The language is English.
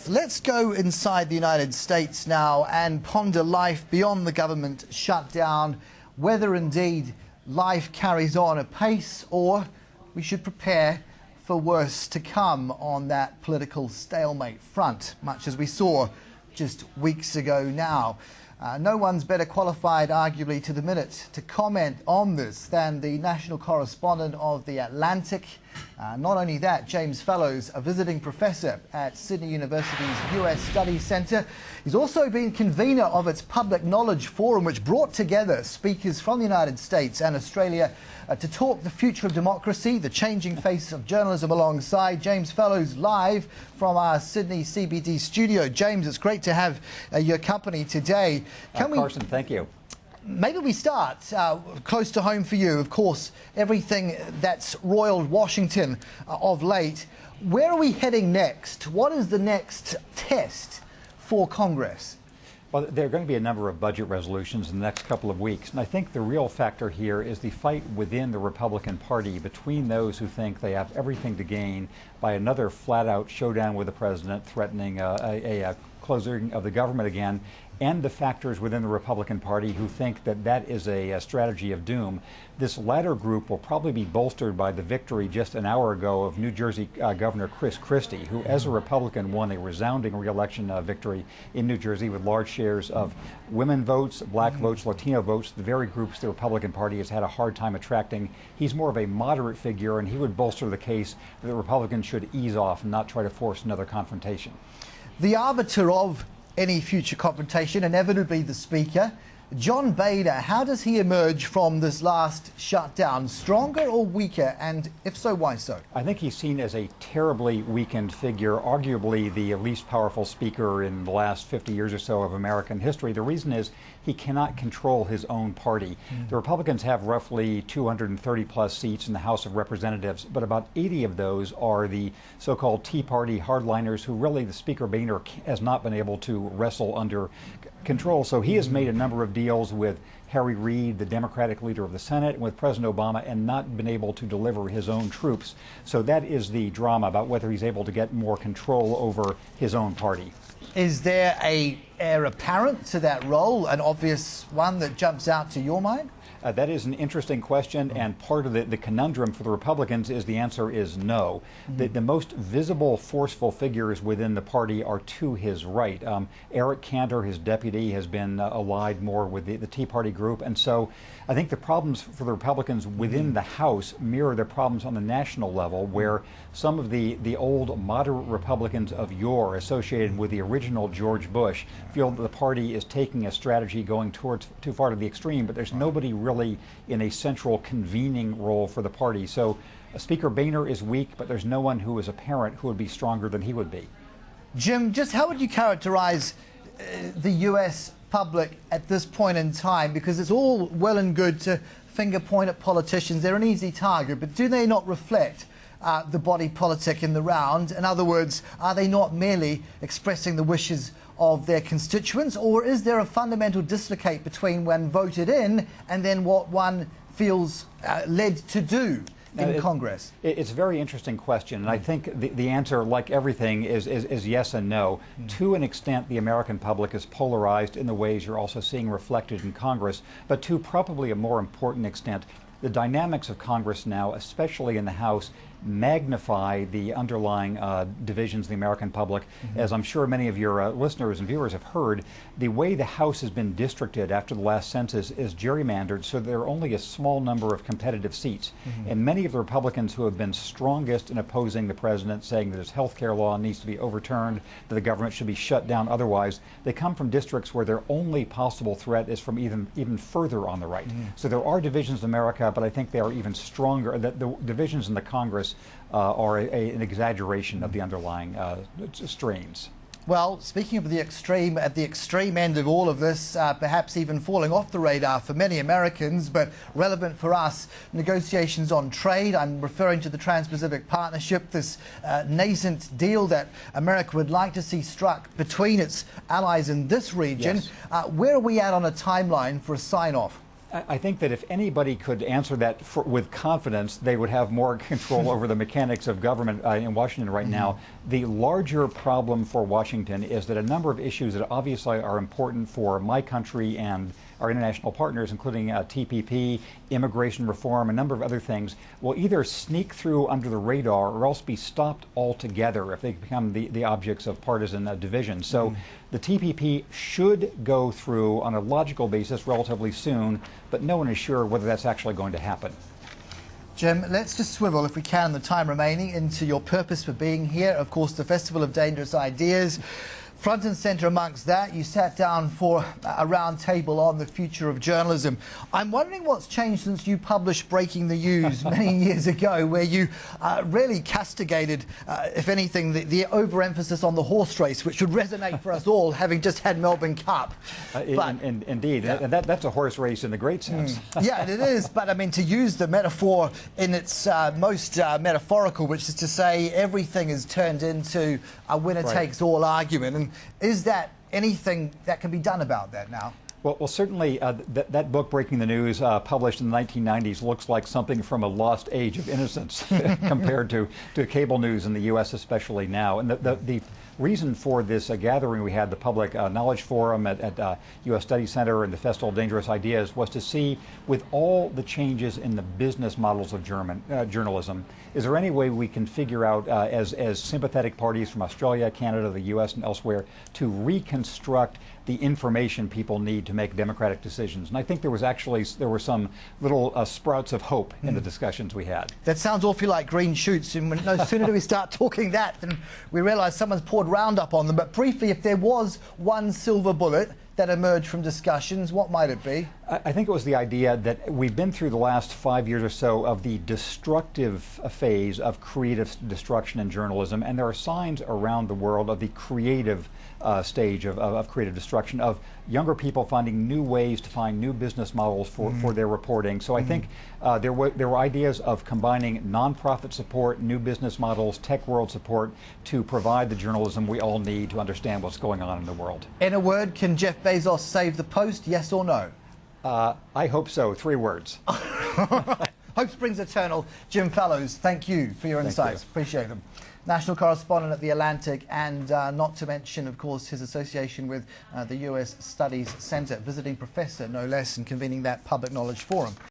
Let's go inside the United States now and ponder life beyond the government shutdown, whether indeed life carries on apace or we should prepare for worse to come on that political stalemate front, much as we saw just weeks ago now. No one's better qualified, arguably, to the minute to comment on this than the national correspondent of the Atlantic. Not only that, James Fallows, a visiting professor at Sydney University's US Studies Centre. He's also been convener of its Public Knowledge Forum, which brought together speakers from the United States and Australia to talk the future of democracy, the changing face of journalism alongside. James Fallows live from our Sydney CBD studio. James, it's great to have your company today. Carson, thank you. Maybe we start close to home for you, of course, everything that's roiled Washington of late. Where are we heading next? What is the next test for Congress? Well, there are going to be a number of budget resolutions in the next couple of weeks, and I think the real factor here is the fight within the Republican Party between those who think they have everything to gain by another flat-out showdown with the president threatening a closing of the government again, and the factors within the Republican Party who think that that is a strategy of doom. This latter group will probably be bolstered by the victory just an hour ago of New Jersey Governor Chris Christie, who as a Republican won a resounding re-election victory in New Jersey with large shares of women votes, black votes, Latino votes, the very groups the Republican Party has had a hard time attracting. He's more of a moderate figure, and he would bolster the case that the Republicans should ease off and not try to force another confrontation. The arbiter of any future confrontation, inevitably the Speaker, John Boehner. How does he emerge from this last shutdown? Stronger or weaker? And if so, why so? I think he's seen as a terribly weakened figure, arguably the least powerful speaker in the last 50 years or so of American history. The reason is he cannot control his own party. The Republicans have roughly 230 plus seats in the House of Representatives, but about 80 of those are the so-called Tea Party hardliners who really the Speaker Boehner has not been able to wrestle under control. So he has made a number of deals with Harry Reid, the Democratic leader of the Senate, and with President Obama, and not been able to deliver his own troops. So that is the drama about whether he's able to get more control over his own party. Is there an heir apparent to that role, an obvious one that jumps out to your mind? That is an interesting question, and part of the conundrum for the Republicans is the answer is no. The most visible, forceful figures within the party are to his right. Eric Cantor, his deputy, has been allied more with the Tea Party group, and so I think the problems for the Republicans within the House mirror the problems on the national level, where some of the old moderate Republicans of yore associated with the original George Bush feel that the party is taking a strategy going towards too far to the extreme, but there's nobody really in a central convening role for the party. So Speaker Boehner is weak, but there's no one who is apparent who would be stronger than he would be. Jim, just how would you characterize the US public at this point in time? Because it's all well and good to finger point at politicians. They're an easy target, but do they not reflect the body politic in the round? In other words, are they not merely expressing the wishes of their constituents, or is there a fundamental dislocate between when voted in and then what one feels led to do in Congress? It's a very interesting question, and I think the answer, like everything, is yes and no. To an extent, the American public is polarized in the ways you're also seeing reflected in Congress, but to probably a more important extent, the dynamics of Congress now, especially in the House, magnify the underlying divisions in the American public. As I'm sure many of your listeners and viewers have heard, the way the House has been districted after the last census is gerrymandered, so there are only a small number of competitive seats. And many of the Republicans who have been strongest in opposing the president, saying that his health care law needs to be overturned, that the government should be shut down otherwise, they come from districts where their only possible threat is from even further on the right. So there are divisions in America, but I think they are even stronger. The divisions in the Congress are an exaggeration of the underlying strains. Well, speaking of the extreme, at the extreme end of all of this, perhaps even falling off the radar for many Americans, but relevant for us, negotiations on trade. I'm referring to the Trans-Pacific Partnership, this nascent deal that America would like to see struck between its allies in this region. Yes. Where are we at on a timeline for a sign-off? I think that if anybody could answer that with confidence, they would have more control over the mechanics of government in Washington right now. The larger problem for Washington is that a number of issues that obviously are important for my country and our international partners, including TPP, immigration reform, a number of other things, will either sneak through under the radar or else be stopped altogether if they become the objects of partisan division. So the TPP should go through on a logical basis relatively soon, but no one is sure whether that's actually going to happen. Jim, let's just swivel, if we can, the time remaining into your purpose for being here. Of course, the Festival of Dangerous Ideas. Front and centre amongst that, you sat down for a round table on the future of journalism. I'm wondering what's changed since you published Breaking the News many years ago, where you really castigated, if anything, the overemphasis on the horse race, which would resonate for us all, having just had Melbourne Cup. Indeed, yeah. That's a horse race in the great sense. Yeah, it is, but I mean, to use the metaphor in its most metaphorical, which is to say everything is turned into a winner-takes-all argument. And is that anything that can be done about that now? Well, certainly that book, Breaking the News, published in the 1990s, looks like something from a lost age of innocence compared to cable news in the U.S., especially now. And the reason for this gathering we had, the Public Knowledge Forum at U.S. Study Center and the Festival of Dangerous Ideas, was to see, with all the changes in the business models of journalism, is there any way we can figure out, as sympathetic parties from Australia, Canada, the U.S., and elsewhere, to reconstruct the information people need to make democratic decisions? And I think there were some little sprouts of hope in the discussions we had. That sounds awfully like green shoots, and no sooner do we start talking that than we realize someone's poured Roundup on them. But briefly, if there was one silver bullet that emerged from discussions, what might it be? I think it was the idea that we've been through the last 5 years or so of the destructive phase of creative destruction in journalism, and there are signs around the world of the creative stage of creative destruction, of younger people finding new ways to find new business models for their reporting. So I think there were ideas of combining nonprofit support, new business models, tech world support to provide the journalism we all need to understand what's going on in the world. In a word, can Jeff Bezos save the Post, yes or no? I hope so. 3 words. Hope springs eternal. Jim Fallows, thank you for your insights. Appreciate them. National correspondent at The Atlantic, and not to mention, of course, his association with the US Studies Center, visiting professor, no less, and convening that Public Knowledge Forum.